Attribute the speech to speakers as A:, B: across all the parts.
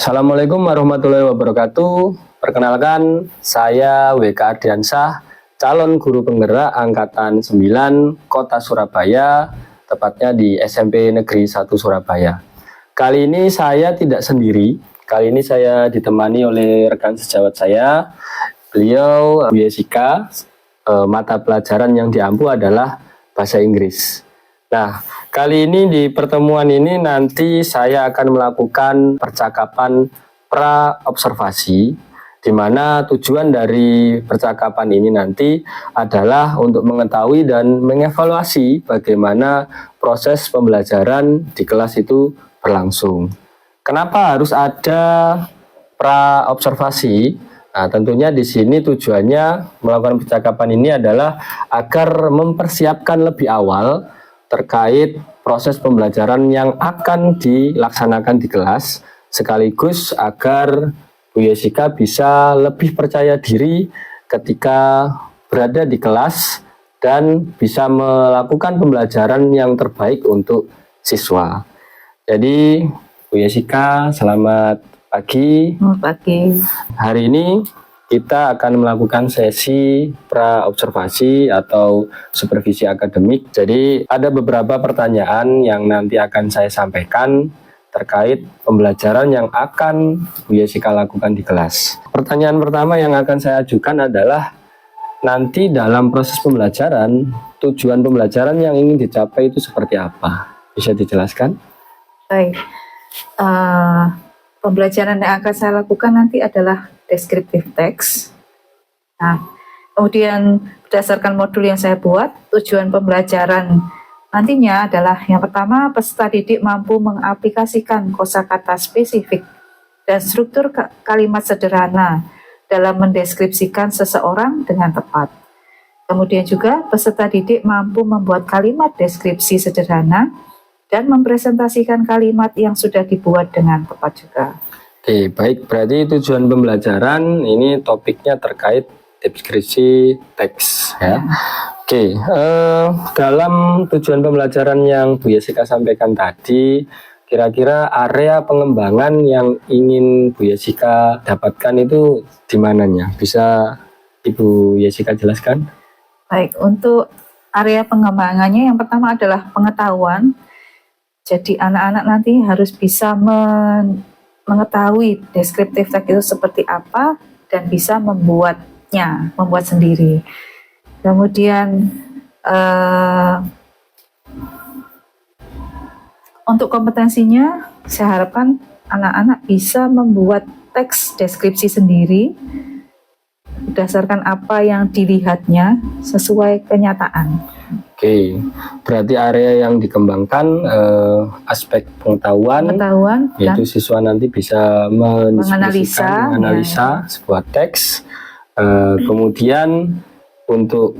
A: Assalamualaikum warahmatullahi wabarakatuh. Perkenalkan, saya WK Ardiansyah, calon guru penggerak Angkatan 9 Kota Surabaya, tepatnya di SMP Negeri 1 Surabaya. Kali ini saya tidak sendiri, kali ini saya ditemani oleh rekan sejawat saya, beliau Bu Jessica. Mata pelajaran yang diampu adalah bahasa Inggris. Nah, kali ini di pertemuan ini nanti saya akan melakukan percakapan pra-observasi, di mana tujuan dari percakapan ini nanti adalah untuk mengetahui dan mengevaluasi bagaimana proses pembelajaran di kelas itu berlangsung. Kenapa harus ada pra-observasi? Nah, tentunya di sini tujuannya melakukan percakapan ini adalah agar mempersiapkan lebih awal terkait proses pembelajaran yang akan dilaksanakan di kelas, sekaligus agar Bu Jessica bisa lebih percaya diri ketika berada di kelas dan bisa melakukan pembelajaran yang terbaik untuk siswa. Jadi Bu Jessica, selamat pagi.
B: Selamat pagi.
A: Hari ini kita akan melakukan sesi pra-observasi atau supervisi akademik. Jadi ada beberapa pertanyaan yang nanti akan saya sampaikan terkait pembelajaran yang akan Bu Jessica lakukan di kelas. Pertanyaan pertama yang akan saya ajukan adalah, nanti dalam proses pembelajaran, tujuan pembelajaran yang ingin dicapai itu seperti apa? Bisa dijelaskan?
B: Baik. Pembelajaran yang akan saya lakukan nanti adalah descriptive text. Nah, kemudian berdasarkan modul yang saya buat, tujuan pembelajaran nantinya adalah yang pertama, peserta didik mampu mengaplikasikan kosakata spesifik dan struktur kalimat sederhana dalam mendeskripsikan seseorang dengan tepat. Kemudian juga peserta didik mampu membuat kalimat deskripsi sederhana dan mempresentasikan kalimat yang sudah dibuat dengan tepat juga.
A: Oke, baik. Berarti tujuan pembelajaran ini topiknya terkait deskripsi teks, ya. Oke, dalam tujuan pembelajaran yang Bu Jessica sampaikan tadi, kira-kira area pengembangan yang ingin Bu Jessica dapatkan itu di mananya? Bisa Ibu Jessica jelaskan?
B: Baik, untuk area pengembangannya yang pertama adalah pengetahuan. Jadi anak-anak nanti harus bisa mengetahui deskriptif teks itu seperti apa dan bisa membuat sendiri. Kemudian untuk kompetensinya, saya harapkan anak-anak bisa membuat teks deskripsi sendiri berdasarkan apa yang dilihatnya sesuai kenyataan.
A: Oke, berarti area yang dikembangkan aspek pengetahuan, yaitu siswa nanti bisa menganalisa sebuah teks. Kemudian untuk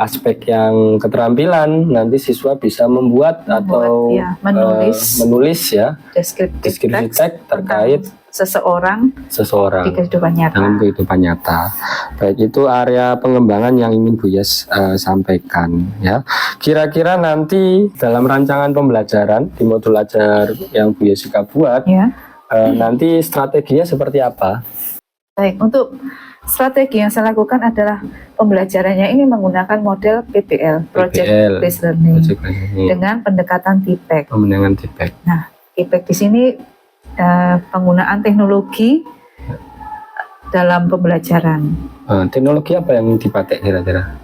A: aspek yang keterampilan, nanti siswa bisa membuat atau menulis ya deskripsi teks terkait
B: seseorang di kehidupan nyata.
A: Dalam kehidupan nyata. Baik, itu area pengembangan yang ingin Bu Yes sampaikan, ya. Kira-kira nanti dalam rancangan pembelajaran di modul ajar yang Bu Jessica buat, nanti strateginya seperti apa?
B: Baik, untuk strategi yang saya lakukan adalah pembelajarannya ini menggunakan model PBL, Project Based Learning, dengan pendekatan TPEC. Nah, TPEC di sini penggunaan teknologi dalam pembelajaran.
A: Teknologi apa yang dipakai kira-kira?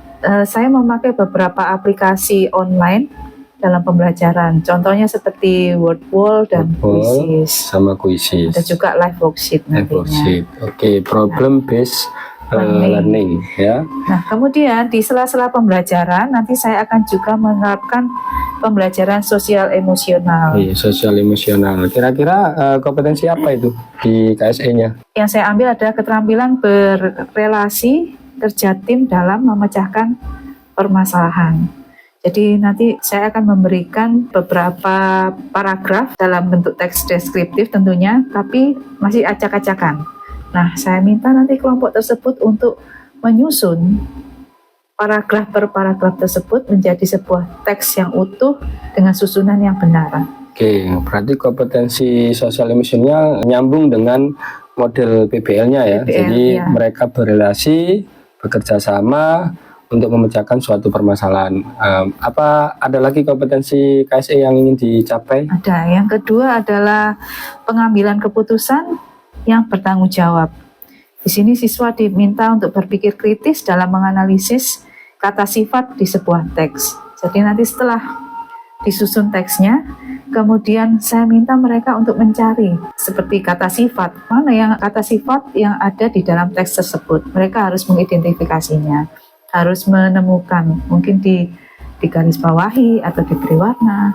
B: Saya memakai beberapa aplikasi online dalam pembelajaran. Contohnya seperti Wordwall dan Quizzes.
A: Sama Quizzes.
B: Ada juga Live Worksheet nantinya.
A: Oke, problem based learning, ya.
B: Nah, kemudian di sela-sela pembelajaran nanti saya akan juga menerapkan pembelajaran sosial emosional.
A: Iya, sosial emosional. Kira-kira kompetensi apa itu di KSE-nya?
B: Yang saya ambil adalah keterampilan berrelasi, kerja tim dalam memecahkan permasalahan. Jadi nanti saya akan memberikan beberapa paragraf dalam bentuk teks deskriptif tentunya, tapi masih acak-acakan. Nah, saya minta nanti kelompok tersebut untuk menyusun paragraf per paragraf tersebut menjadi sebuah teks yang utuh dengan susunan yang benar.
A: Oke, berarti kompetensi social emotionnya nyambung dengan model PBL-nya ya.
B: PBL,
A: Jadi
B: ya.
A: mereka berrelasi, bekerja sama untuk memecahkan suatu permasalahan. Apa ada lagi kompetensi KSE yang ingin dicapai?
B: Ada. Yang kedua adalah pengambilan keputusan yang bertanggung jawab. Di sini siswa diminta untuk berpikir kritis dalam menganalisis kata sifat di sebuah teks. Jadi nanti setelah disusun teksnya, kemudian saya minta mereka untuk mencari seperti kata sifat, mana yang kata sifat yang ada di dalam teks tersebut. Mereka harus mengidentifikasinya, harus menemukan, mungkin di garis bawahi atau diberi warna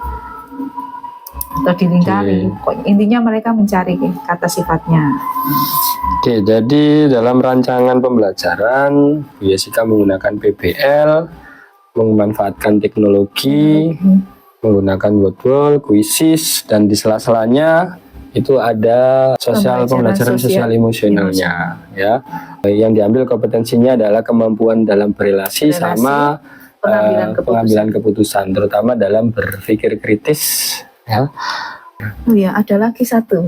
B: atau dilingkari. Intinya mereka mencari kata sifatnya.
A: Oke, jadi dalam rancangan pembelajaran Bu Yesika menggunakan PBL, memanfaatkan teknologi, menggunakan word-wall, kuisis, dan di sela-selanya itu ada pembelajaran sosial emosionalnya ya. Yang diambil kompetensinya adalah kemampuan dalam berrelasi sama pengambilan keputusan, terutama dalam berpikir kritis ya.
B: Oh ya, ada lagi satu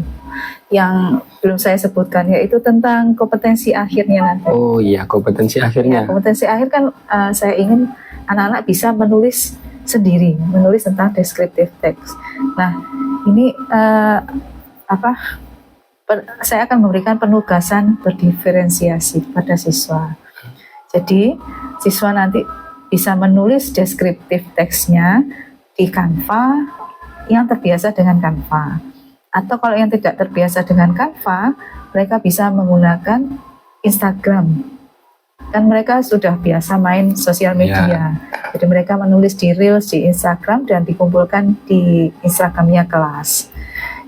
B: yang belum saya sebutkan, yaitu tentang kompetensi akhirnya nanti.
A: Oh iya, kompetensi akhirnya.
B: Ya, kompetensi akhir kan saya ingin anak-anak bisa menulis sendiri, menulis tentang descriptive text. Nah, ini saya akan memberikan penugasan berdiferensiasi pada siswa. Jadi, siswa nanti bisa menulis descriptive text-nya di Canva yang terbiasa dengan Canva. Atau kalau yang tidak terbiasa dengan Canva, mereka bisa menggunakan Instagram. Kan mereka sudah biasa main sosial media. Jadi mereka menulis di Reels di Instagram dan dikumpulkan di Instagramnya kelas.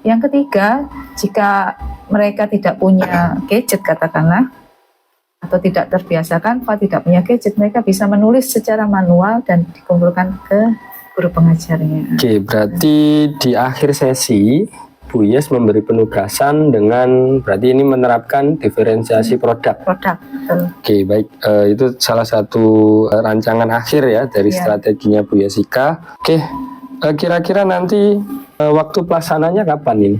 B: Yang ketiga, jika mereka tidak punya gadget katakanlah, atau tidak terbiasa Canva, tidak punya gadget, mereka bisa menulis secara manual dan dikumpulkan ke guru pengajarnya.
A: Oke, berarti di akhir sesi Bu Yes memberi penugasan dengan berarti ini menerapkan diferensiasi produk. Oke, baik. Itu salah satu rancangan akhir ya dari strateginya Bu Yesika. Oke, kira-kira nanti waktu pelaksananya kapan ini?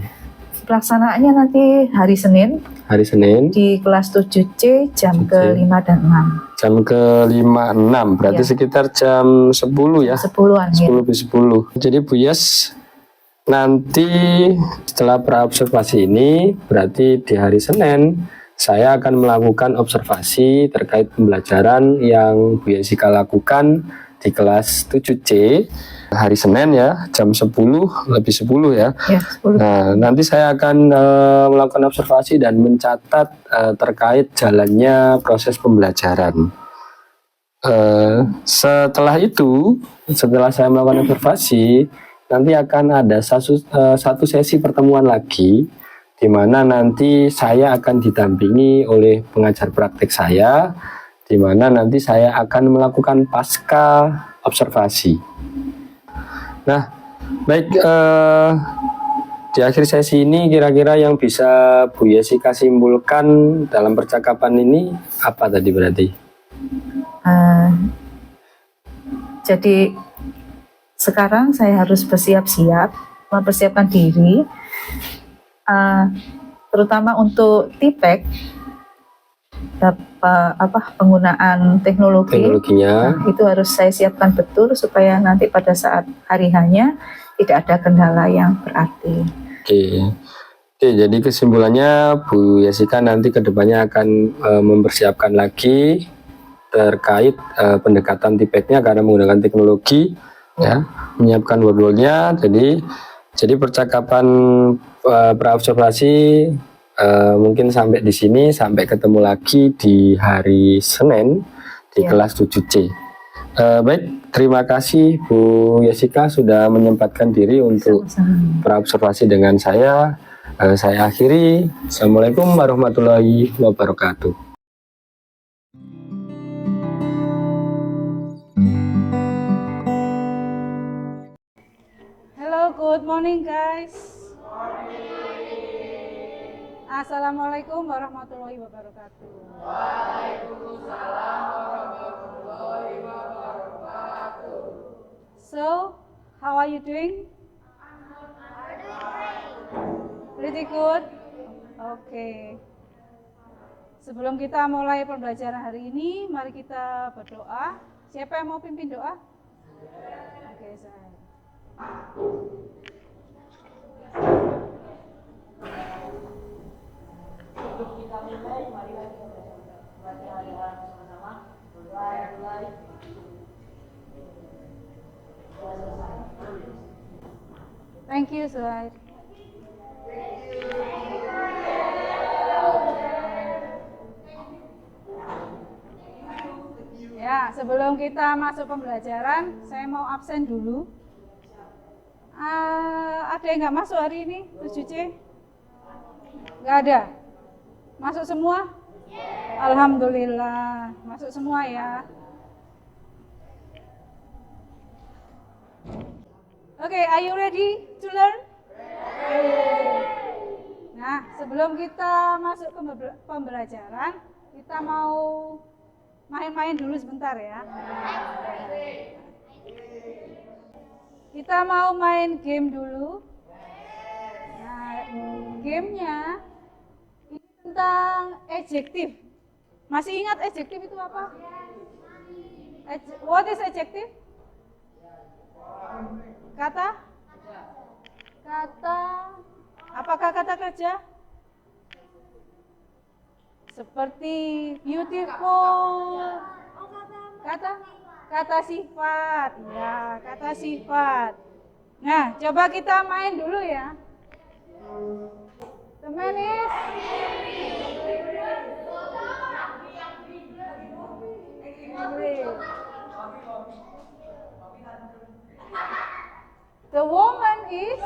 B: Pelaksanaannya nanti hari Senin. Hari Senin. Di kelas 7C jam ke-5 dan 6.
A: Jam ke-5, 6. Berarti sekitar jam 10 ya?
B: 10-an
A: 10 lebih 10. Jadi Bu Yes nanti setelah praobservasi ini, berarti di hari Senin saya akan melakukan observasi terkait pembelajaran yang Bu Yesika lakukan di kelas 7C hari Senin ya, jam 10 lebih 10 ya. 10. Nah, nanti saya akan melakukan observasi dan mencatat terkait jalannya proses pembelajaran. Setelah itu, setelah saya melakukan observasi, nanti akan ada satu sesi pertemuan lagi, di mana nanti saya akan didampingi oleh pengajar praktik saya, di mana nanti saya akan melakukan pasca observasi. Nah, baik, di akhir sesi ini kira-kira yang bisa Bu Yesika simpulkan dalam percakapan ini apa tadi berarti?
B: Jadi sekarang saya harus bersiap-siap, mempersiapkan diri, terutama untuk TPEK, penggunaan teknologinya. Nah, itu harus saya siapkan betul supaya nanti pada saat hari hanya tidak ada kendala yang berarti.
A: Oke, jadi kesimpulannya Bu Yesika nanti kedepannya akan mempersiapkan lagi terkait pendekatan TPEK-nya karena menggunakan teknologi. Ya, menyiapkan word-wall-nya. Jadi percakapan praobservasi mungkin sampai di sini, sampai ketemu lagi di hari Senin di kelas 7C. Baik, terima kasih Bu Yesika sudah menyempatkan diri untuk praobservasi dengan saya. Saya akhiri. Assalamualaikum warahmatullahi wabarakatuh.
C: Good morning guys. Assalamualaikum warahmatullahi wabarakatuh. Waalaikumsalam warahmatullahi wabarakatuh. So, how are you doing? Pretty good? Oke. Sebelum kita mulai pembelajaran hari ini, mari kita berdoa. Siapa yang mau pimpin doa? Oke, saya.
D: Sebelum kita mulai, marilah kita baca hari-hari bersama-sama. Mulai.
C: Thank you, Zuhair. Ya, sebelum kita masuk pembelajaran, saya mau absen dulu. Ada yang nggak masuk hari ini? 7C? Nggak ada? Masuk semua? Alhamdulillah, masuk semua ya. Oke, are you ready to learn? Nah, sebelum kita masuk ke pembelajaran, kita mau main-main dulu sebentar ya. Kita mau main game dulu. Nah, gamenya ini tentang adjektif. Masih ingat adjektif itu apa? What is adjective? Kata? Apakah kata kerja? Seperti beautiful. Kata sifat. Ya, kata sifat. Nah, coba kita main dulu ya. The man is the woman is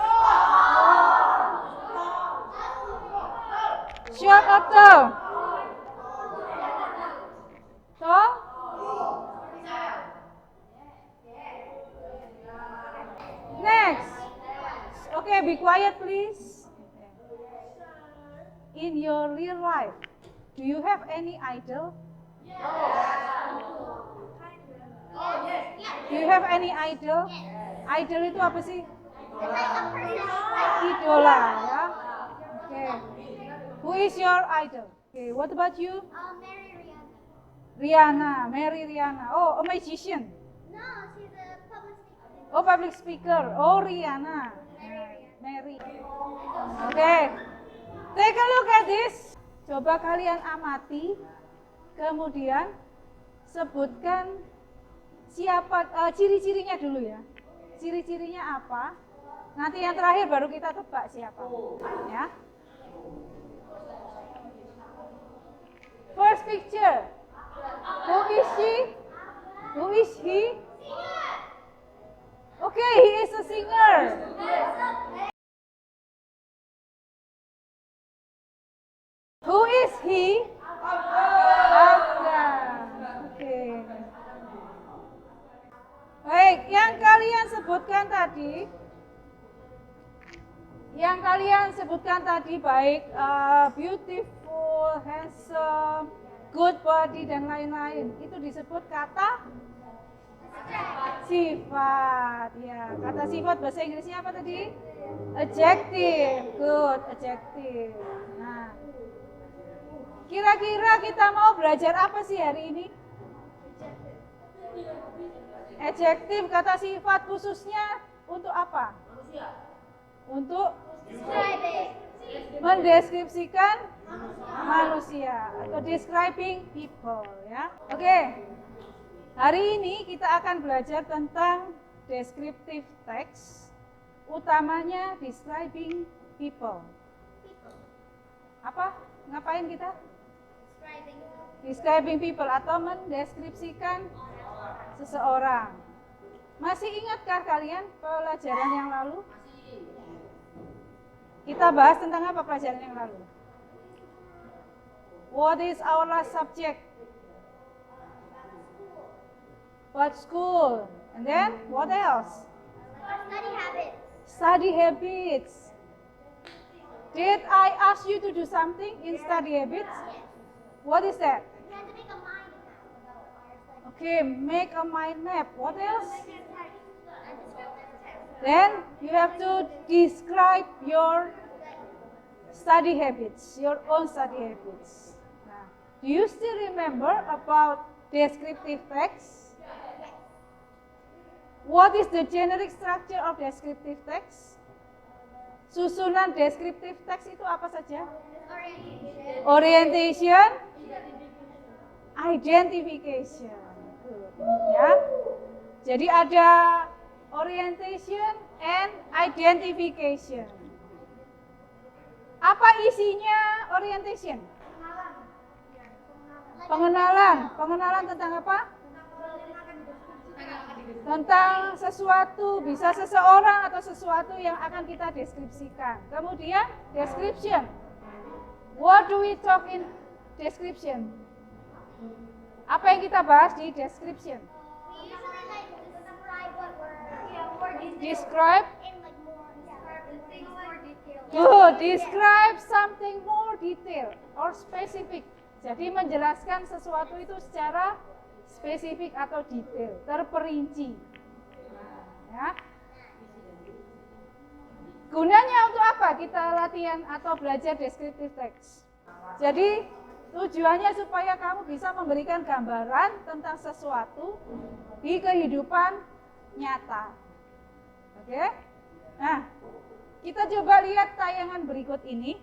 C: short or tall? Tall? Next. Okay, be quiet please. In your real life, do you have any idol? Do you have any idol? Idol itu apa sih? Idola ya. Okay. Who is your idol? Okay, what about you? Mary Rihanna. Oh, a magician.
E: No, she's a public speaker.
C: Oh, public speaker. Oh, Rihanna. Mary. Okay. Take a look at this. Coba kalian amati. Kemudian sebutkan siapa ciri-cirinya dulu ya. Ciri-cirinya apa? Nanti yang terakhir baru kita tebak siapa. Ya. First picture. Who is she? Who is he? Okay, he is a singer. Who is he? Oke. Baik, yang kalian sebutkan tadi baik beautiful, handsome, good body dan lain-lain, itu disebut kata sifat. Ya, kata sifat bahasa Inggrisnya apa tadi? Adjective. Good, adjective. Nah, kira-kira kita mau belajar apa sih hari ini? Adjektif, kata sifat khususnya untuk apa? Untuk mendeskripsikan manusia atau describing people ya. Oke. Hari ini kita akan belajar tentang descriptive text, utamanya describing people. Apa? Ngapain kita? Describing people atau mendeskripsikan seseorang. Masih ingatkah kalian pelajaran yang lalu? Kita bahas tentang apa pelajaran yang lalu? What is our last subject? What school? And then what else?
E: Study habits.
C: Study habits. Did I ask you to do something in study habits? What is that?
E: You have to make a mind map.
C: Okay, make a mind map. What else?
E: A descriptive text.
C: Then you have to describe your study habits, your own study habits. Nah, do you still remember about descriptive text? What is the generic structure of descriptive text? Susunan descriptive text itu apa saja? Orientation, identification. Good. Ya. Jadi ada orientation and identification. Apa isinya orientation? Pengenalan. Pengenalan tentang apa? Tentang sesuatu, bisa seseorang atau sesuatu yang akan kita deskripsikan. Kemudian description. What do we talk in description? Apa yang kita bahas di description?
E: We usually like describe what we're more detail.
C: Describe.
E: In like more the things more detail.
C: Good. Describe something more detail or specific. Jadi menjelaskan sesuatu itu secara spesifik atau detail, terperinci. Ya. Gunanya untuk apa kita latihan atau belajar descriptive text? Jadi tujuannya supaya kamu bisa memberikan gambaran tentang sesuatu di kehidupan nyata. Oke? Nah, kita coba lihat tayangan berikut ini.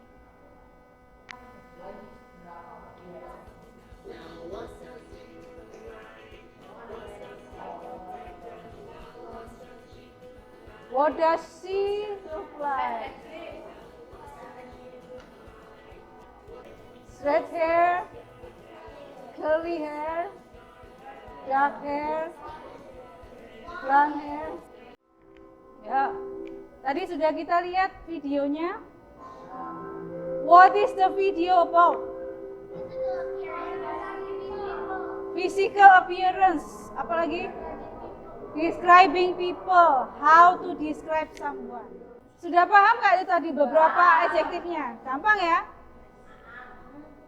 C: What does she look like? Straight hair, curly hair, dark hair, blonde hair. Ya, tadi sudah kita lihat videonya. What is the video about? Physical appearance. Apalagi? Describing people. How to describe someone. Sudah paham nggak itu tadi beberapa adjektifnya? Gampang ya?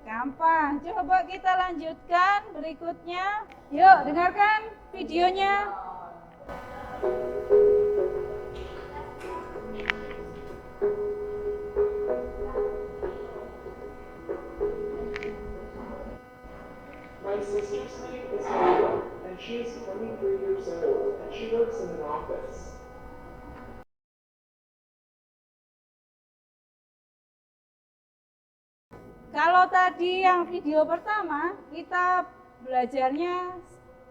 C: Gampang. Coba kita lanjutkan berikutnya. Yuk, dengarkan videonya.
F: My sister's name is Leila, and she is 23 years old, and she works in an office.
C: Kalau tadi yang video pertama, kita belajarnya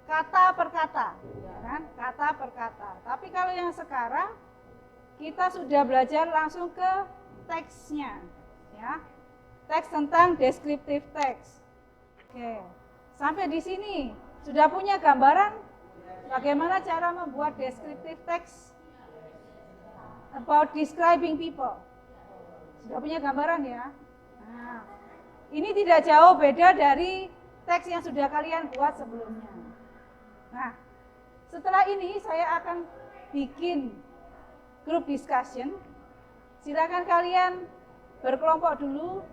C: kata per kata, ya kan? Kata per kata. Tapi kalau yang sekarang, kita sudah belajar langsung ke teksnya, ya. Teks tentang descriptive text. Oke, sampai di sini sudah punya gambaran bagaimana cara membuat descriptive text about describing people. Sudah punya gambaran ya? Nah, ini tidak jauh beda dari teks yang sudah kalian buat sebelumnya. Nah, setelah ini saya akan bikin group discussion. Silakan kalian berkelompok dulu,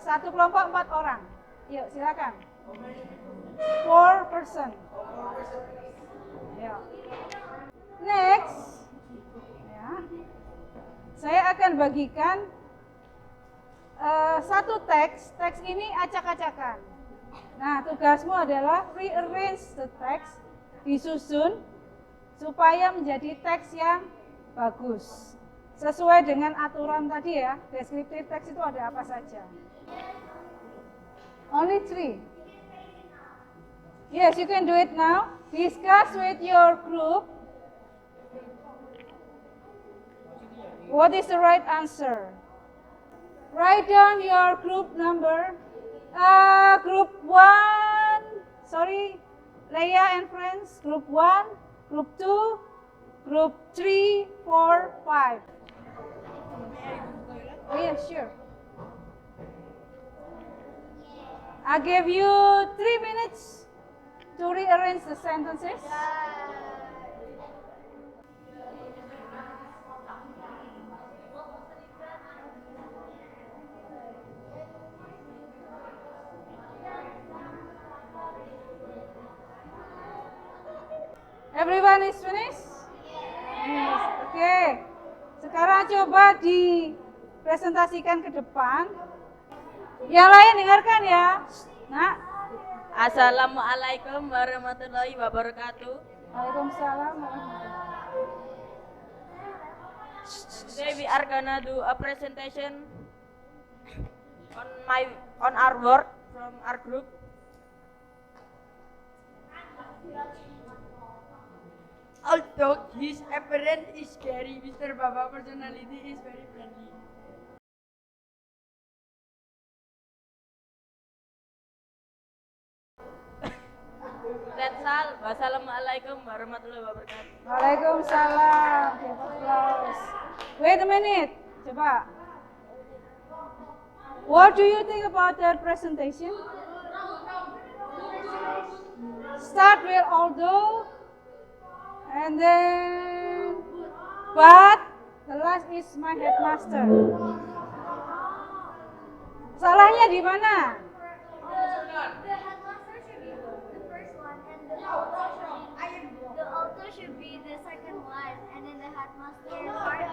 C: satu kelompok 4 orang. Yuk, silakan. 4 person. Yuk. Next, ya, saya akan bagikan satu teks. Teks ini acak-acakan. Nah, tugasmu adalah rearrange the text, disusun supaya menjadi teks yang bagus. Sesuai dengan aturan tadi ya, descriptive text itu ada apa saja. Only 3. Yes, you can do it now. Discuss with your group. What is the right answer? Write down your group number. Group 1. Sorry, Leia and friends. Group 1, group 2, group 3, 4, 5. Oh yeah, sure. I give you 3 minutes to rearrange the sentences. Everyone is finished? Yes. Oke. Sekarang coba presentasikan ke depan. Yang lain dengarkan ya. Nah,
G: Assalamualaikum warahmatullahi wabarakatuh.
C: Waalaikumsalam warahmatullahi wabarakatuh.
G: Today we are gonna do a presentation on our work from our group. Although his appearance is scary, Mr. Baba personality is very friendly. That's all. Wassalamualaikum warahmatullahi wabarakatuh.
C: Waalaikumsalam. Give applause. Wait a minute. Coba. What do you think about their presentation? Start with although, and then but. The last is my headmaster. Salahnya di mana?
E: The headmaster should be the first one, and the alto should be the second one, and then the headmaster part,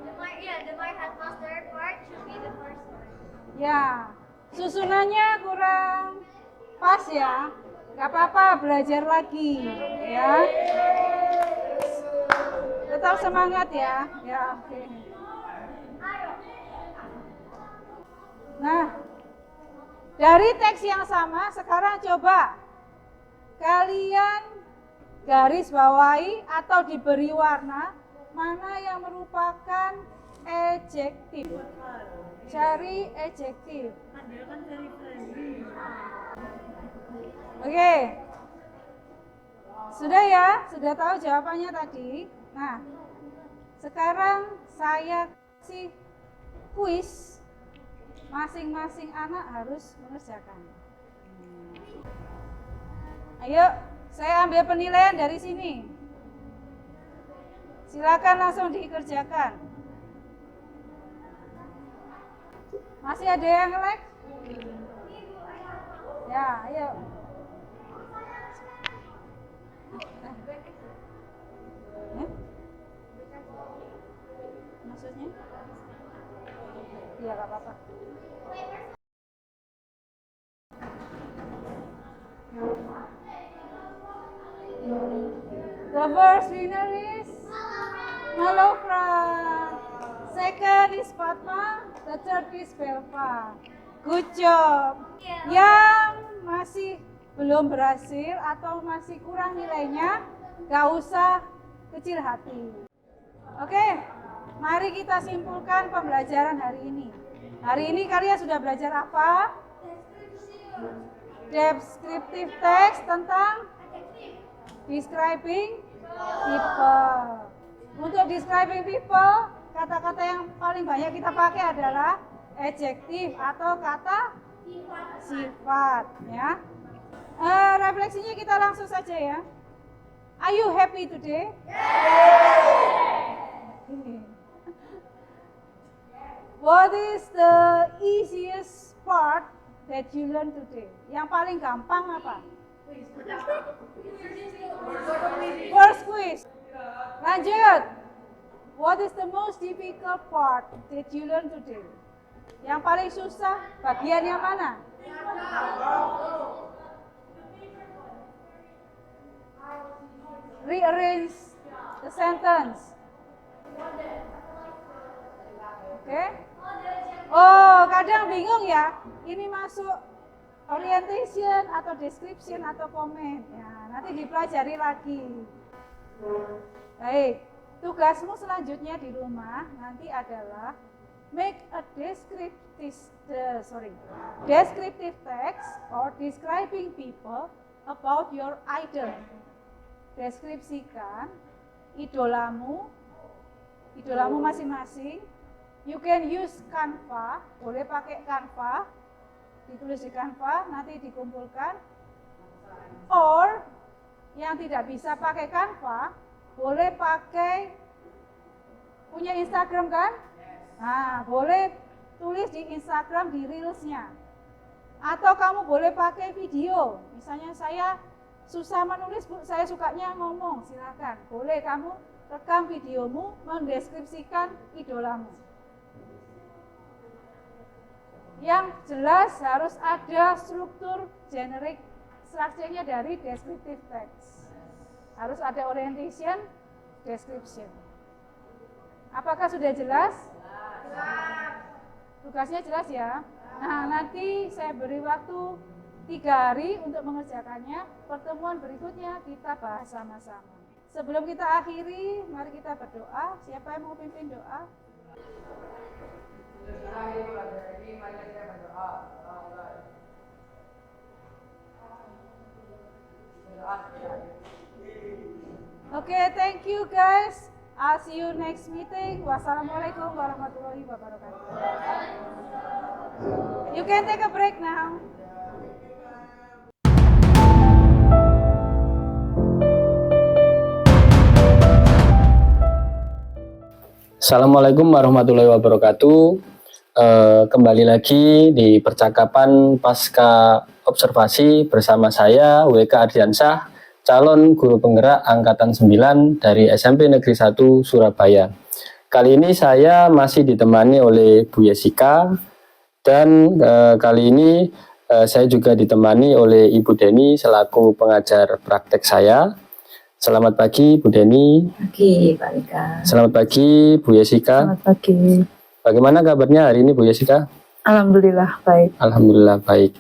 E: the my headmaster part should be the first one.
C: Ya, susunannya kurang pas ya. Gak apa-apa, belajar lagi ya. Tetap semangat ya. Ya, oke. Nah, dari teks yang sama, sekarang coba kalian garis bawahi atau diberi warna mana yang merupakan adjektif. Cari adjektif. Oke. Sudah ya? Sudah tahu jawabannya tadi? Nah, sekarang saya kasih kuis. Masing-masing anak harus mengerjakan. Ayo, saya ambil penilaian dari sini. Silakan langsung dikerjakan. Masih ada yang nge-lag? Ya, ayo. Maksudnya? Iya, gak apa-apa. The first winner is Malofra. Second is Fatma. The third is Belva. Good job. Yang masih belum berhasil atau masih kurang nilainya, gak usah kecil hati. Oke, mari kita simpulkan pembelajaran hari ini. Hari ini kalian sudah belajar apa? Descriptive text tentang describing people. Untuk describing people, kata-kata yang paling banyak kita pakai adalah adjektif atau kata sifat. Ya. Refleksinya kita langsung saja ya. Are you happy today? What is the easiest part that you learn today? Yang paling gampang apa? First quiz. Lanjut. What is the most difficult part that you learn today? Yang paling susah bagian yang mana? Rearrange the sentence. Oke. Oh, kadang bingung ya. Ini masuk orientation atau description atau comment. Ya, nanti dipelajari lagi. Baik. Tugasmu selanjutnya di rumah nanti adalah make a descriptive text or describing people about your idol. Deskripsikan idolamu masing-masing. You can use Canva, boleh pakai Canva, ditulis di Canva, nanti dikumpulkan. Or yang tidak bisa pakai Canva, boleh pakai, punya Instagram kan? Nah, boleh tulis di Instagram di Reels-nya. Atau kamu boleh pakai video. Misalnya saya susah menulis, Bu, saya sukanya ngomong, silakan. Boleh kamu rekam videomu mendeskripsikan idolamu. Yang jelas harus ada struktur generik, structure-nya dari descriptive text. Harus ada orientation, description. Apakah sudah jelas? Jelas. Tugasnya jelas ya. Nah, nanti saya beri waktu 3 hari untuk mengerjakannya. Pertemuan berikutnya kita bahas sama-sama. Sebelum kita akhiri, mari kita berdoa. Siapa yang mau pimpin doa? Oke, thank you guys. I'll see you next meeting. Wassalamualaikum warahmatullahi wabarakatuh. You can take a break now.
A: Assalamualaikum warahmatullahi wabarakatuh. Kembali lagi di percakapan pasca observasi bersama saya WK Ardiansyah, calon guru penggerak angkatan 9 dari SMP Negeri 1 Surabaya. Kali ini saya masih ditemani oleh Bu Yesika dan kali ini saya juga ditemani oleh Ibu Deni selaku pengajar praktek saya. Selamat pagi Bu Deni.
B: Pagi Pak Ika.
A: Selamat pagi Bu Yesika.
B: Selamat pagi.
A: Bagaimana kabarnya hari ini Bu Yesika?
B: Alhamdulillah baik.
A: Alhamdulillah baik.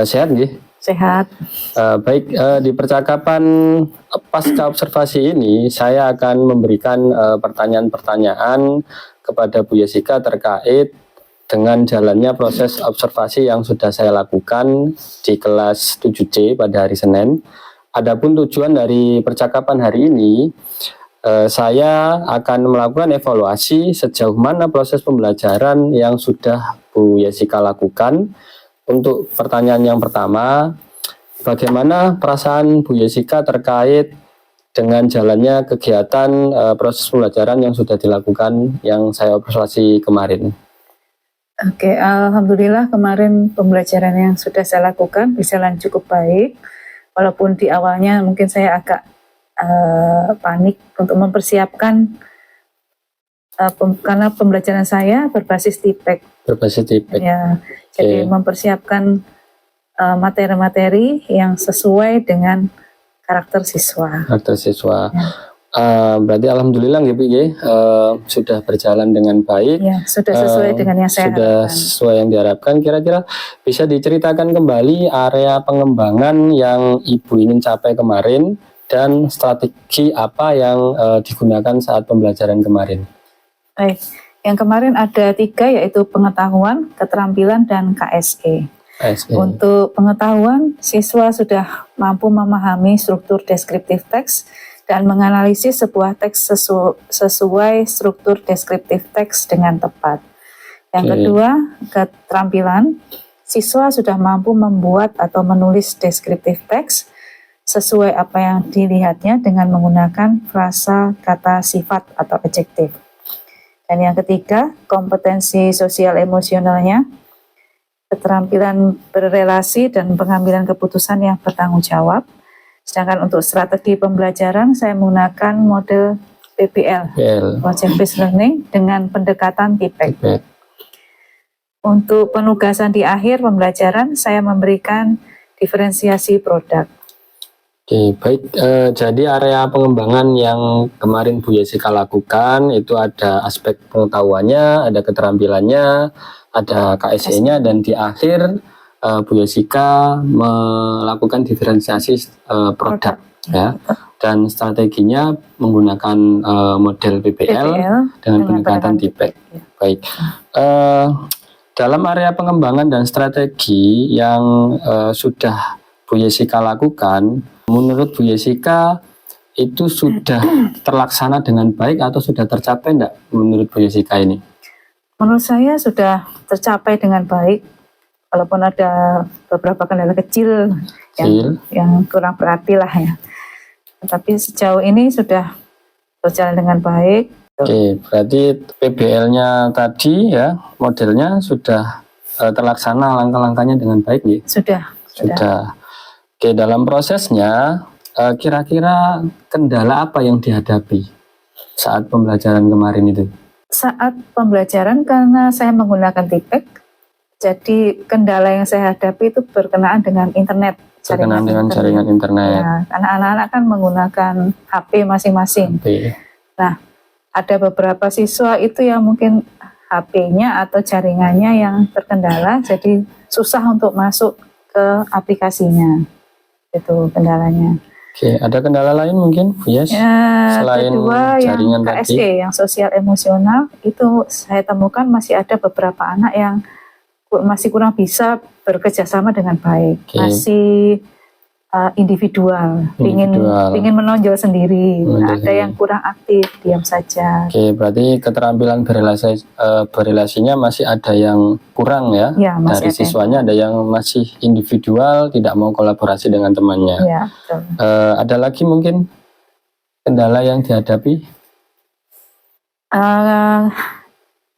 A: Sehat nggih?
B: Sehat.
A: Baik, di percakapan pasca observasi ini saya akan memberikan pertanyaan-pertanyaan kepada Bu Yesika terkait dengan jalannya proses observasi yang sudah saya lakukan di kelas 7C pada hari Senin. Adapun tujuan dari percakapan hari ini, saya akan melakukan evaluasi sejauh mana proses pembelajaran yang sudah Bu Yesika lakukan. Untuk pertanyaan yang pertama, bagaimana perasaan Bu Yesika terkait dengan jalannya kegiatan proses pembelajaran yang sudah dilakukan yang saya observasi kemarin?
B: Oke, alhamdulillah kemarin pembelajaran yang sudah saya lakukan berjalan cukup baik. Walaupun di awalnya mungkin saya agak panik untuk mempersiapkan karena pembelajaran saya berbasis TIPEK.
A: Berbasis TIPEK.
B: Ya, jadi mempersiapkan materi-materi yang sesuai dengan karakter siswa.
A: Karakter siswa.
B: Ya.
A: Berarti alhamdulillah gitu ya, sudah berjalan dengan baik.
B: Ya, sudah sesuai dengan yang saya
A: sudah
B: harapkan.
A: Sesuai yang diharapkan. Kira-kira bisa diceritakan kembali area pengembangan yang Ibu ingin capai kemarin dan strategi apa yang digunakan saat pembelajaran kemarin?
B: Baik, yang kemarin ada 3 yaitu pengetahuan, keterampilan, dan KSE. Untuk pengetahuan, siswa sudah mampu memahami struktur deskriptif teks dan menganalisis sebuah teks sesuai struktur deskriptif teks dengan tepat. Yang kedua, keterampilan, siswa sudah mampu membuat atau menulis deskriptif teks sesuai apa yang dilihatnya dengan menggunakan frasa, kata, sifat, atau adjektif. Dan yang ketiga, kompetensi sosial emosionalnya, keterampilan berrelasi dan pengambilan keputusan yang bertanggung jawab. Sedangkan untuk strategi pembelajaran, saya menggunakan model PBL, Project Based Learning, dengan pendekatan TIPEK. Untuk penugasan di akhir pembelajaran, saya memberikan diferensiasi produk.
A: Oke, baik. Jadi area pengembangan yang kemarin Bu Yesika lakukan itu ada aspek pengetahuannya, ada keterampilannya, ada KSE-nya, dan di akhir Bu Yesika melakukan diferensiasi produk ya, dan strateginya menggunakan model PBL dengan pendekatan TIPEK. Baik. Dalam area pengembangan dan strategi yang sudah Bu Yesika lakukan, menurut Bu Yesika itu sudah terlaksana dengan baik atau sudah tercapai enggak menurut Bu Yesika ini?
B: Menurut saya sudah tercapai dengan baik, walaupun ada beberapa kendala kecil yang kurang berarti lah ya. Tapi sejauh ini sudah berjalan dengan baik.
A: Oke, berarti PBL-nya tadi ya, modelnya sudah terlaksana langkah-langkahnya dengan baik ya?
B: Sudah.
A: Oke, dalam prosesnya kira-kira kendala apa yang dihadapi? saat pembelajaran kemarin itu?
B: Saat pembelajaran karena saya menggunakan TPEC, jadi kendala yang saya hadapi itu berkenaan dengan internet.
A: Berkenaan dengan jaringan internet.
B: Ya, karena anak-anak kan menggunakan HP masing-masing.
A: Oke.
B: Nah, ada beberapa siswa itu yang mungkin HP-nya atau jaringannya yang terkendala, jadi susah untuk masuk ke aplikasinya. Itu kendalanya.
A: Oke, ada kendala lain mungkin, Bu Yes?
B: Ya,
A: Selain
B: kedua
A: jaringan
B: yang
A: tadi?
B: KSE, yang sosial emosional, itu saya temukan masih ada beberapa anak yang masih kurang bisa bekerja sama dengan baik.
A: Oke.
B: Masih individual,
A: Individual.
B: ingin menonjol sendiri.
A: Menonjol
B: Ada
A: sendiri.
B: yang kurang aktif, diam saja.
A: Oke, berarti keterampilan berelasinya masih ada yang kurang ya?
B: Ya, masih
A: Dari
B: ada
A: siswanya ada yang masih individual, tidak mau kolaborasi dengan temannya.
B: Ya, betul.
A: Ada lagi mungkin kendala yang dihadapi?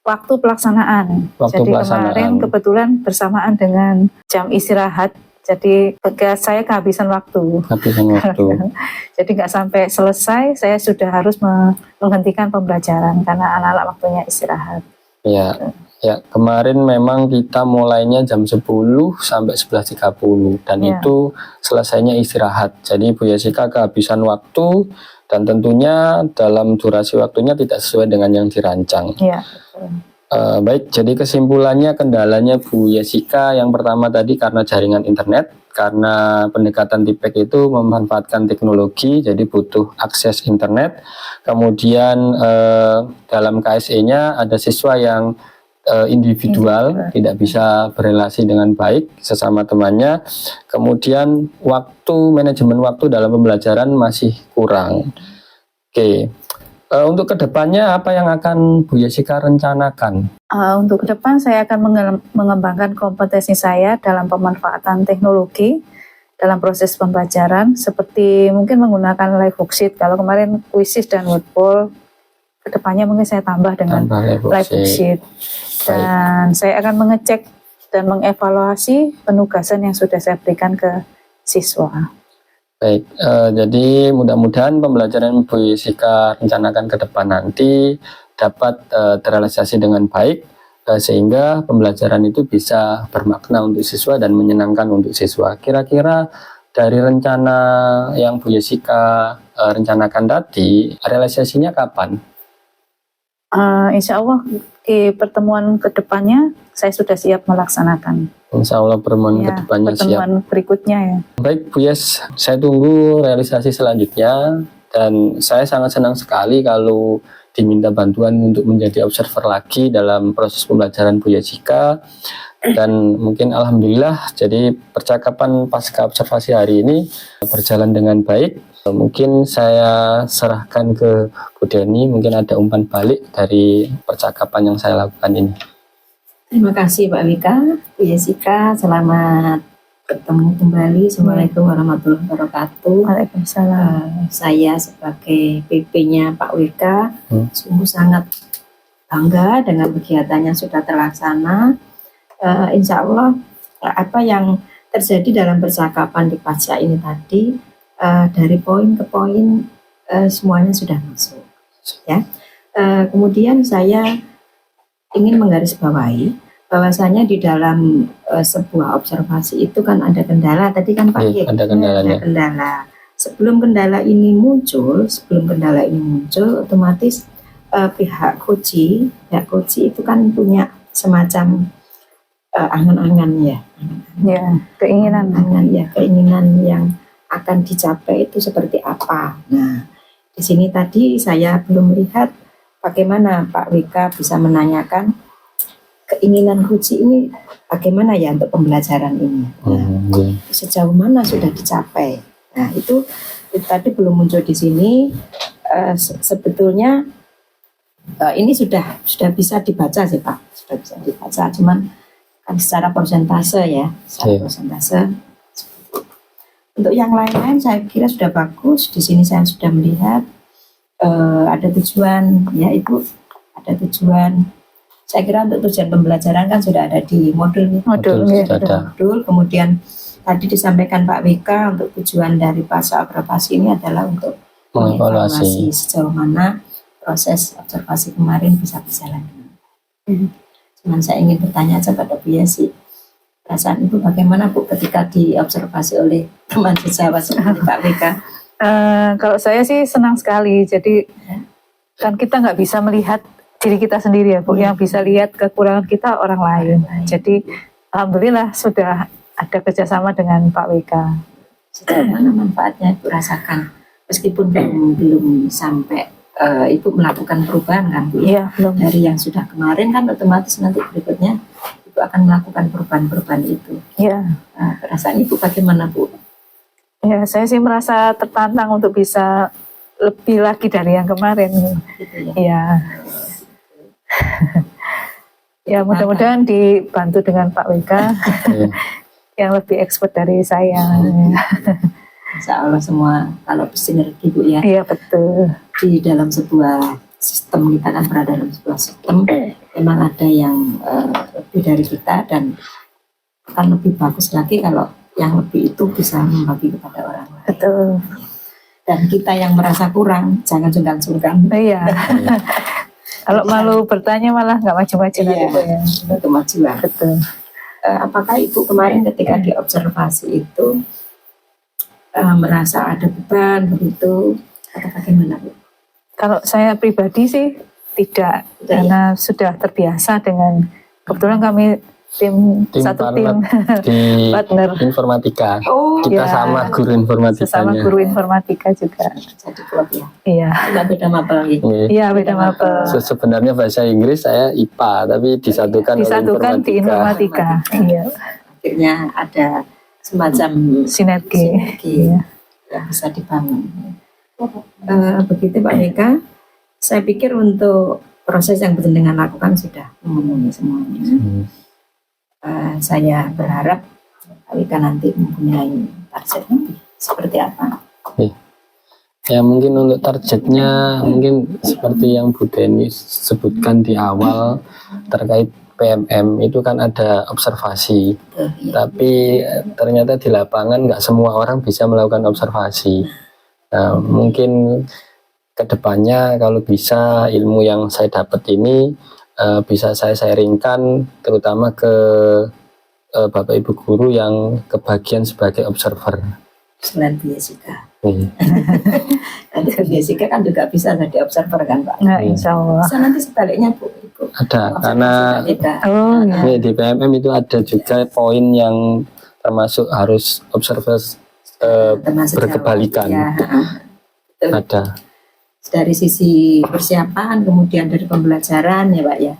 B: Waktu pelaksanaan.
A: Waktu
B: Jadi
A: pelaksanaan.
B: kemarin kebetulan bersamaan dengan jam istirahat. Jadi saya kehabisan waktu.
A: Habisan waktu.
B: Jadi nggak sampai selesai, saya sudah harus menghentikan pembelajaran karena anak-anak waktunya istirahat.
A: Ya, ya, kemarin memang kita mulainya jam 10 sampai 11.30 dan
B: Ya.
A: itu selesainya istirahat. Jadi Bu Jessica kehabisan waktu dan tentunya dalam durasi waktunya tidak sesuai dengan yang dirancang.
B: Ya, betul.
A: Baik, jadi kesimpulannya kendalanya Bu Jessica yang pertama tadi karena jaringan internet, karena pendekatan TPEC itu memanfaatkan teknologi, jadi butuh akses internet. Kemudian dalam KSE-nya ada siswa yang individual, tidak bisa berelasi dengan baik sesama temannya. Kemudian manajemen waktu dalam pembelajaran masih kurang. Oke. Untuk kedepannya apa yang akan Bu Jessica rencanakan?
B: Untuk ke depan saya akan mengembangkan kompetensi saya dalam pemanfaatan teknologi dalam proses pembelajaran, seperti mungkin menggunakan live worksheet. Kalau kemarin Quizzes dan Wordball, kedepannya mungkin saya tambah dengan live worksheet. Dan saya akan mengecek dan mengevaluasi penugasan yang sudah saya berikan ke siswa.
A: Baik, jadi mudah-mudahan pembelajaran Bu Jessica rencanakan ke depan nanti dapat terrealisasi dengan baik, sehingga pembelajaran itu bisa bermakna untuk siswa dan menyenangkan untuk siswa. Kira-kira dari rencana yang Bu Jessica rencanakan tadi, realisasinya kapan?
B: Insya Allah di pertemuan kedepannya saya sudah siap melaksanakan.
A: Insya Allah pertemuan kedepannya siap.
B: Pertemuan berikutnya ya.
A: Baik Bu Yes, saya tunggu realisasi selanjutnya dan saya sangat senang sekali kalau diminta bantuan untuk menjadi observer lagi dalam proses pembelajaran Bu Jessica. Dan mungkin alhamdulillah jadi percakapan pasca observasi hari ini berjalan dengan baik. Mungkin saya serahkan ke Bu Deni, mungkin ada umpan balik dari percakapan yang saya lakukan ini.
D: Terima kasih Pak Wika, Bu Jessica, selamat bertemu kembali. Assalamualaikum warahmatullahi wabarakatuh.
B: Waalaikumsalam.
D: Saya sebagai PP-nya Pak Wika sungguh sangat bangga dengan kegiatan yang sudah terlaksana. Insya Allah apa yang terjadi dalam percakapan di pasca ini tadi, dari poin ke poin semuanya sudah masuk. Ya. Kemudian saya ingin menggarisbawahi bahwasanya di dalam sebuah observasi itu kan ada kendala. Tadi kan Pak Yek,
A: ada kendalanya.
D: ada kendala. Sebelum kendala ini muncul, otomatis pihak coach itu kan punya semacam angan-angan ya.
B: Ya, keinginan.
D: Keinginan yang akan dicapai itu seperti apa. Nah, di sini tadi saya belum melihat bagaimana Pak Wika bisa menanyakan keinginan Huji ini bagaimana ya untuk pembelajaran ini. Nah, sejauh mana sudah dicapai. Nah, itu tadi belum muncul di sini. Sebetulnya ini sudah bisa dibaca sih Pak, sudah bisa dibaca. Cuman kan secara persentase ya, persentase. Untuk yang lain-lain saya kira sudah bagus. Di sini saya sudah melihat ada tujuan, ya Ibu, ada tujuan. Saya kira untuk tujuan pembelajaran kan sudah ada di modul. Kemudian tadi disampaikan Pak Wika untuk tujuan dari pasca observasi ini adalah untuk mengevaluasi sejauh mana proses observasi kemarin bisa berjalan dengan baik. Cuman saya ingin bertanya aja pada Bu Yesi, perasaan Ibu bagaimana Bu ketika diobservasi oleh teman sejawat seperti Pak WK?
B: Kalau saya sih senang sekali. Jadi kan kita nggak bisa melihat diri kita sendiri ya Bu, yang bisa lihat kekurangan kita orang lain. Jadi alhamdulillah sudah ada kerjasama dengan Pak WK.
D: Sejauh mana manfaatnya Ibu rasakan meskipun belum sampai Ibu melakukan perubahan kan Bu?
B: Iya, belum.
D: Dari yang sudah kemarin kan otomatis nanti berikutnya Ibu akan melakukan perubahan-perubahan itu.
B: Iya.
D: Perasaan Ibu bagaimana Bu?
B: Ya, saya sih merasa tertantang untuk bisa lebih lagi dari yang kemarin.
D: Gitu ya.
B: Iya. Ya, mudah-mudahan dibantu dengan Pak WK yang lebih expert dari saya.
D: Insya Allah semua kalau bersinergi Bu ya.
B: Iya, betul.
D: Di dalam sebuah sistem, kita kan berada dalam sebuah sistem, memang ada yang lebih dari kita dan akan lebih bagus lagi kalau yang lebih itu bisa membagi kepada orang lain.
B: Betul.
D: Dan kita yang merasa kurang jangan sungkan-sungkan.
B: Iya. Kalau malu bertanya malah nggak maju-maju nanti Bu ya.
D: Itu maju lah.
B: Betul.
D: Apakah Ibu kemarin ketika diobservasi itu merasa ada beban begitu atau bagaimana Bu?
B: Kalau saya pribadi sih tidak, karena sudah terbiasa dengan, kebetulan kami satu tim
A: di
B: partner
A: informatika.
D: Oh,
A: Kita
B: ya.
A: sama guru informatikanya.
B: sesama guru informatika juga.
D: jadi klub ya.
B: Iya.
D: Tidak beda mapel gitu.
B: Iya, beda mapel.
A: Sebenarnya bahasa Inggris saya IPA, tapi disatukan oleh
B: Disatukan di informatika. Iya.
D: Akhirnya ada semacam
B: Sinergi.
D: Iya. Yang bisa dibangun. Begitu Pak WK, saya pikir untuk proses yang berjenengan lakukan sudah memenuhi semuanya. Saya berharap Pak WK nanti mempunyai target lebih seperti apa?
A: Ya mungkin untuk targetnya mungkin seperti yang Bu Deni sebutkan di awal terkait PMM itu kan ada observasi, tapi ternyata di lapangan nggak semua orang bisa melakukan observasi. Nah, mungkin kedepannya kalau bisa ilmu yang saya dapat ini bisa saya sharingkan terutama ke Bapak Ibu guru yang kebagian sebagai observer.
D: Selain Bu Yesika. Nanti Bu Yesika kan juga bisa jadi observer kan Pak?
B: Nah, insya Allah.
D: Bisa nanti sebaliknya Bu. Ibu.
A: Ada, karena
B: Oh, ya.
A: di PMM itu ada juga poin yang termasuk harus observer berkebalikan.
D: Ya,
A: Ada.
D: dari sisi persiapan, kemudian dari pembelajaran ya Pak ya.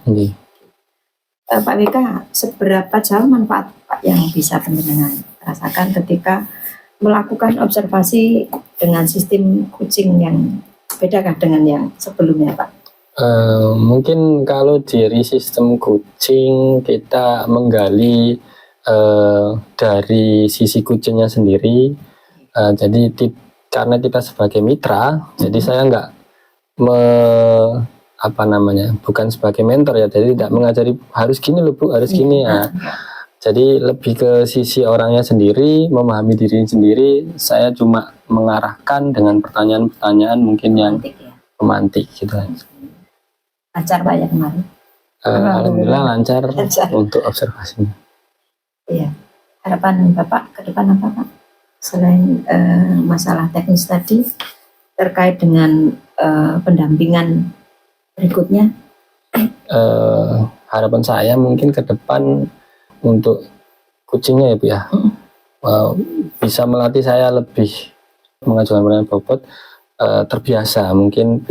D: Pak WK, seberapa jauh manfaat Pak yang bisa penjenengan rasakan ketika melakukan observasi dengan sistem coaching yang bedakah dengan yang sebelumnya Pak?
A: Mungkin kalau dari sistem coaching kita menggali dari sisi coachingnya sendiri, jadi karena kita sebagai mitra, jadi saya nggak bukan sebagai mentor ya, jadi tidak mengajari harus gini loh Bu, harus gini ya. Jadi lebih ke sisi orangnya sendiri, memahami diri sendiri. Saya cuma mengarahkan dengan pertanyaan-pertanyaan mungkin yang pemantik gitu.
D: Lancar Pak ya kemarin?
A: Alhamdulillah lancar untuk observasinya.
D: Iya. Harapan Bapak ke depan apa Pak? Selain masalah teknis tadi terkait dengan pendampingan berikutnya?
A: Harapan saya mungkin ke depan untuk coachingnya ya Bu ya, bisa melatih saya lebih mengajukan pertanyaan bobot, terbiasa mungkin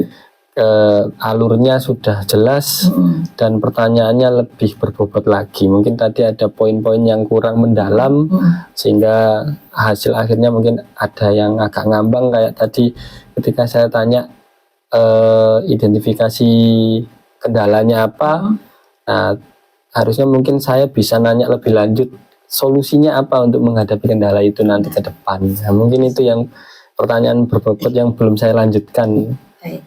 A: alurnya sudah jelas dan pertanyaannya lebih berbobot lagi. Mungkin tadi ada poin-poin yang kurang mendalam sehingga hasil akhirnya mungkin ada yang agak ngambang, kayak tadi ketika saya tanya identifikasi kendalanya apa. Nah, harusnya mungkin saya bisa nanya lebih lanjut solusinya apa untuk menghadapi kendala itu nanti ke depan. Nah, mungkin itu yang pertanyaan berbobot yang belum saya lanjutkan.
D: Baik.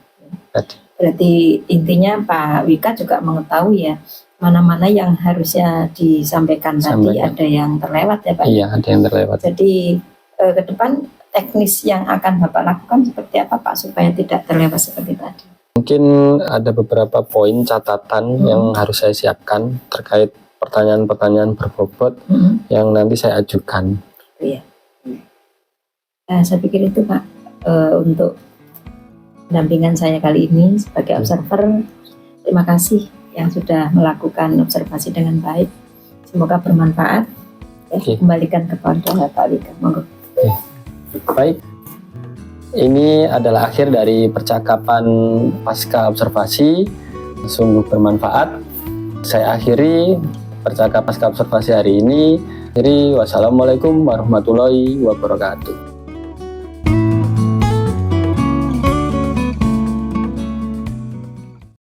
A: Tadi.
D: Berarti intinya Pak Wika juga mengetahui ya mana-mana yang harusnya disampaikan tadi, ada yang terlewat ya Pak?
A: Iya, ada yang terlewat.
D: Jadi ke depan teknis yang akan Bapak lakukan seperti apa Pak supaya tidak terlewat seperti tadi?
A: Mungkin ada beberapa poin catatan yang harus saya siapkan terkait pertanyaan-pertanyaan berbobot yang nanti saya ajukan.
D: Iya. Nah, saya pikir itu Pak, untuk pendampingan saya kali ini sebagai observer. Terima kasih yang sudah melakukan observasi dengan baik. Semoga bermanfaat. Ya,
A: Oke.
D: kembalikan kepada Pak Wika. Monggo.
A: Baik, ini adalah akhir dari percakapan pasca observasi, sungguh bermanfaat. Saya akhiri percakapan pasca observasi hari ini. Jadi, wassalamualaikum warahmatullahi wabarakatuh.